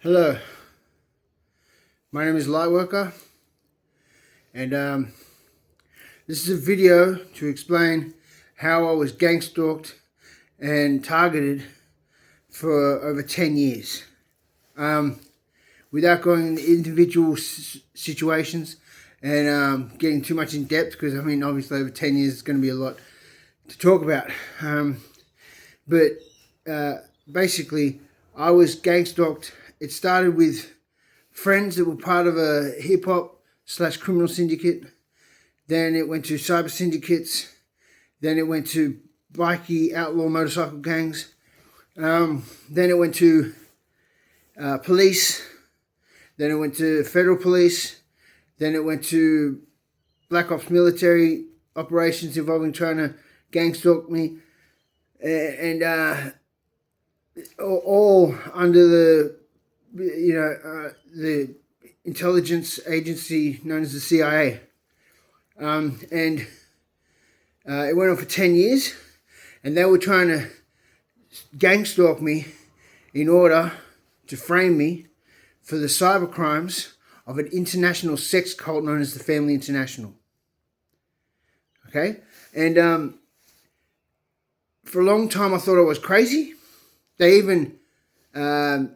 Hello, my name is Lightworker, and this is a video to explain how I was gang-stalked and targeted for over 10 years. Without going into individual situations and getting too much in depth, because I mean obviously over 10 years is going to be a lot to talk about. Basically I was gang-stalked. It started with friends that were part of a hip-hop / criminal syndicate. Then it went to cyber syndicates. Then it went to bikey outlaw motorcycle gangs. Then it went to police. Then it went to federal police. Then it went to black ops military operations involving trying to gang stalk me. And all under the intelligence agency known as the C.I.A. It went on for 10 years, and they were trying to gang stalk me in order to frame me for the cyber crimes of an international sex cult known as the Family International. Okay? And for a long time I thought I was crazy. They even, I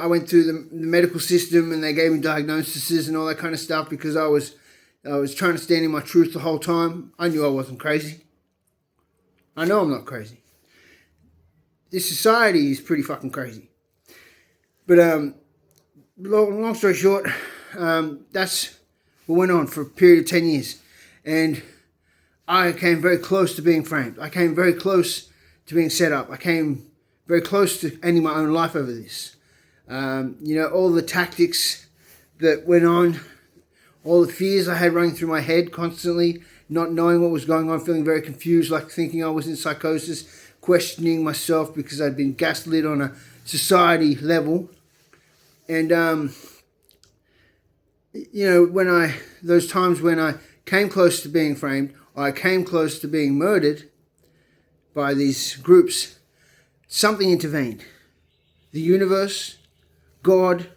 went through the medical system and they gave me diagnoses and all that kind of stuff because I was trying to stand in my truth the whole time. I knew I wasn't crazy. I know I'm not crazy. This society is pretty fucking crazy. But long story short, that's what went on for a period of 10 years. And I came very close to being framed. I came very close to being set up. I came very close to ending my own life over this. All the tactics that went on, all the fears I had running through my head constantly, not knowing what was going on, feeling very confused, like thinking I was in psychosis, questioning myself because I'd been gaslit on a society level. And, those times when I came close to being framed, or I came close to being murdered by these groups, something intervened. The universe, God,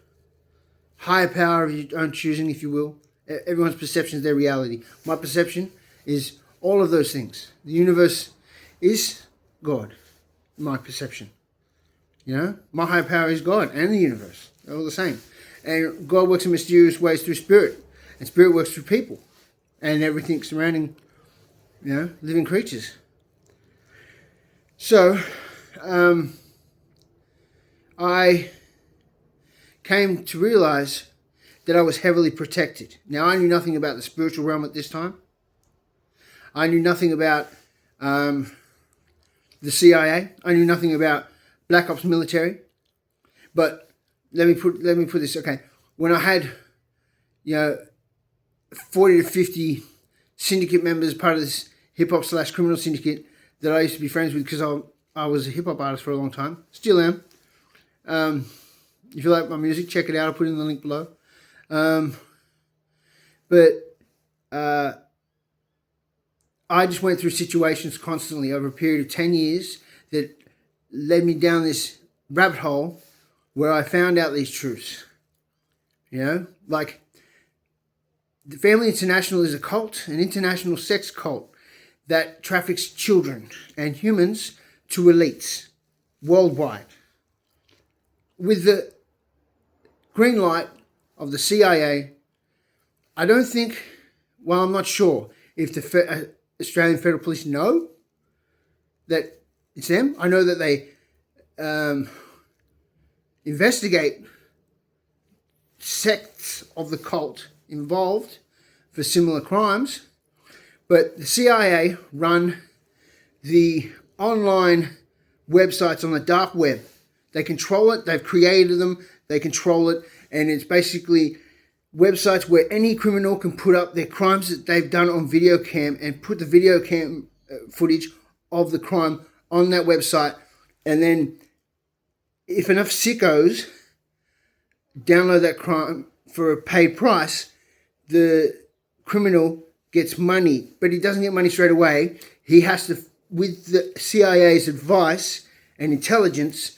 higher power of your own choosing, if you will. Everyone's perception is their reality. My perception is all of those things. The universe is God, my perception. My higher power is God and the universe. They're all the same. And God works in mysterious ways through spirit. And spirit works through people. And everything surrounding, living creatures. So, I came to realize that I was heavily protected. Now, I knew nothing about the spiritual realm at this time. I knew nothing about the CIA. I knew nothing about black ops military. But let me put this, okay. When I had, 40 to 50 syndicate members, part of this hip-hop / criminal syndicate that I used to be friends with because I was a hip-hop artist for a long time. Still am. If you like my music, check it out. I'll put it in the link below. I just went through situations constantly over a period of 10 years that led me down this rabbit hole where I found out these truths. Like the Family International is a cult, an international sex cult that traffics children and humans to elites worldwide. With the green light of the CIA, I don't think, I'm not sure if the Australian Federal Police know that it's them. I know that they investigate sects of the cult involved for similar crimes, but the CIA run the online websites on the dark web. They control it, they've created them, they control it, and it's basically websites where any criminal can put up their crimes that they've done on video cam and put the video cam footage of the crime on that website, and then if enough sickos download that crime for a paid price, the criminal gets money, but he doesn't get money straight away. He has to, with the CIA's advice and intelligence,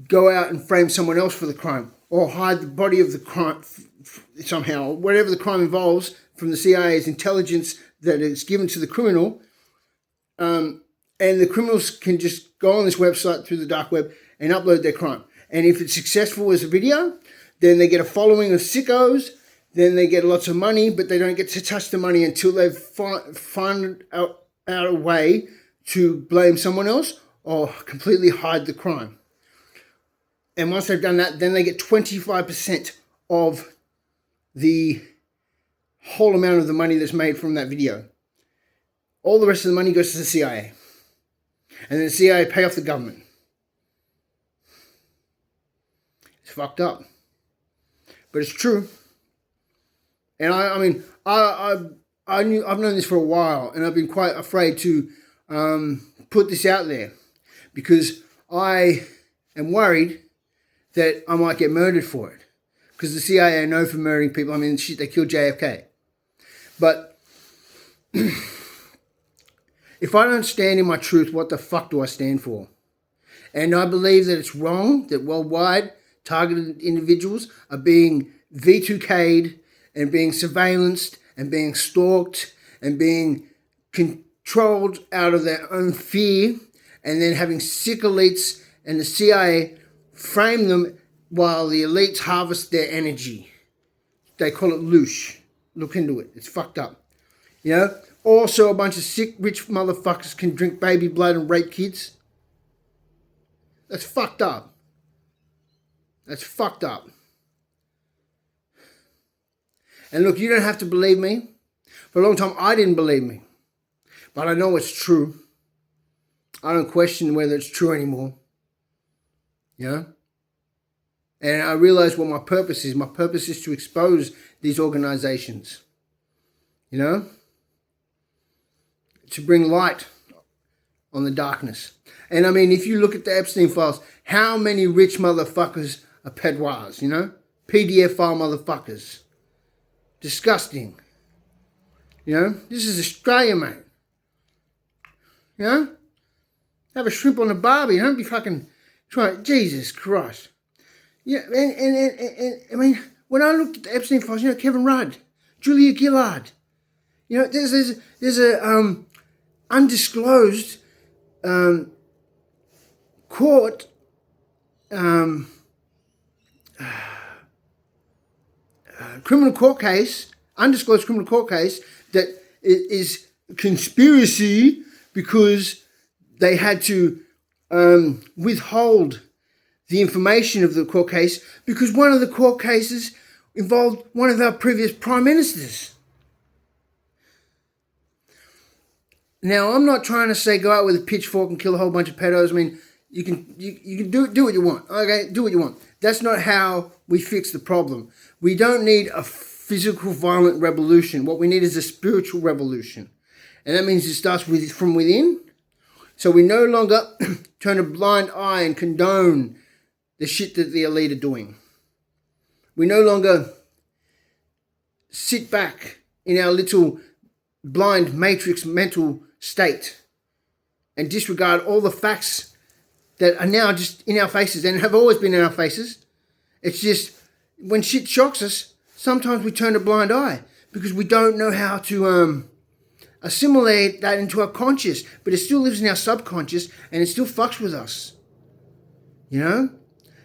go out and frame someone else for the crime, or hide the body of the crime somehow, whatever the crime involves, from the CIA's intelligence that is given to the criminal. And the criminals can just go on this website through the dark web and upload their crime. And if it's successful as a video, then they get a following of sickos, then they get lots of money, but they don't get to touch the money until they've found out a way to blame someone else or completely hide the crime. And once they've done that, then they get 25% of the whole amount of the money that's made from that video. All the rest of the money goes to the CIA. And then the CIA pay off the government. It's fucked up. But it's true. And I've known this for a while, and I've been quite afraid to put this out there because I am worried that I might get murdered for it. Because the CIA are known for murdering people. I mean, shit, they killed JFK. But if I don't stand in my truth, what the fuck do I stand for? And I believe that it's wrong that worldwide targeted individuals are being V2K'd and being surveillanced and being stalked and being controlled out of their own fear, and then having sick elites and the CIA frame them while the elites harvest their energy. They call it loosh. Look into it. It's fucked up. You know? Also, a bunch of sick, rich motherfuckers can drink baby blood and rape kids. That's fucked up. That's fucked up. And look, you don't have to believe me. For a long time, I didn't believe me. But I know it's true. I don't question whether it's true anymore. You know? And I realize what my purpose is. My purpose is to expose these organizations. You know? To bring light on the darkness. And I mean, if you look at the Epstein files, how many rich motherfuckers are pedwars, you know? PDF file motherfuckers. Disgusting. You know? This is Australia, mate. You know? Have a shrimp on the barbie. Don't be fucking trying. Jesus Christ. Yeah, and I mean, when I looked at the Epstein files, you know, Kevin Rudd, Julia Gillard, you know, there's a undisclosed court criminal court case, undisclosed criminal court case that is conspiracy because they had to withhold the information of the court case because one of the court cases involved one of our previous prime ministers. Now, I'm not trying to say go out with a pitchfork and kill a whole bunch of pedos. I mean, you can do what you want. Okay, do what you want. That's not how we fix the problem. We don't need a physical violent revolution. What we need is a spiritual revolution. And that means it starts from within. So we no longer turn a blind eye and condone the shit that the elite are doing. We no longer sit back in our little blind matrix mental state and disregard all the facts that are now just in our faces and have always been in our faces. It's just when shit shocks us, sometimes we turn a blind eye because we don't know how to assimilate that into our conscious, but it still lives in our subconscious and it still fucks with us. You know?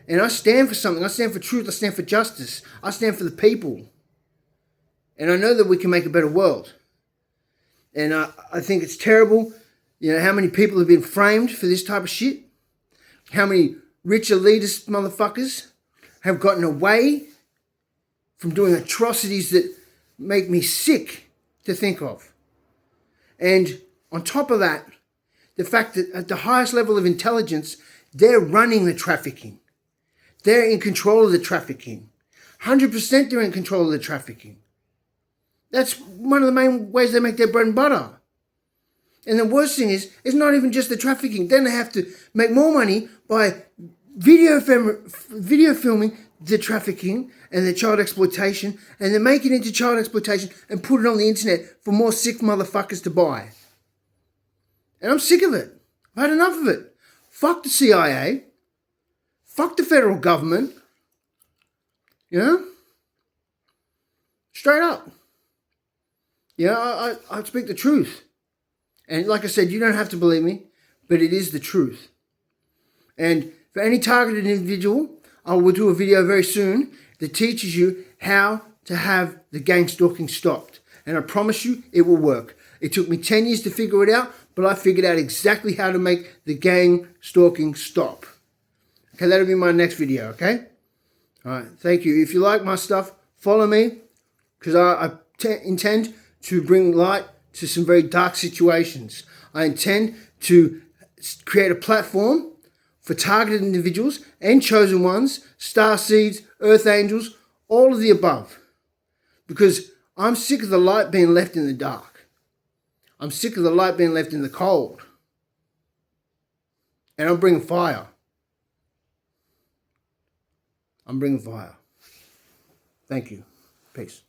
And I stand for something. I stand for truth. I stand for justice. I stand for the people. And I know that we can make a better world. And I think it's terrible, you know, how many people have been framed for this type of shit. How many rich elitist motherfuckers have gotten away from doing atrocities that make me sick to think of. And on top of that, the fact that at the highest level of intelligence, they're running the trafficking. They're in control of the trafficking. 100% they're in control of the trafficking. That's one of the main ways they make their bread and butter. And the worst thing is, it's not even just the trafficking. Then they have to make more money by video filming the trafficking and the child exploitation, and then make it into child exploitation and put it on the internet for more sick motherfuckers to buy. And I'm sick of it. I've had enough of it. Fuck the CIA. Fuck the federal government. You know? Straight up. You know, I speak the truth. And like I said, you don't have to believe me, but it is the truth. And for any targeted individual, I will do a video very soon that teaches you how to have the gang stalking stopped. And I promise you, it will work. It took me 10 years to figure it out, but I figured out exactly how to make the gang stalking stop. Okay, that'll be my next video, okay? All right, thank you. If you like my stuff, follow me, because I intend to bring light to some very dark situations. I intend to create a platform for targeted individuals and chosen ones, star seeds, earth angels, all of the above. Because I'm sick of the light being left in the dark. I'm sick of the light being left in the cold. And I'm bringing fire. I'm bringing fire. Thank you. Peace.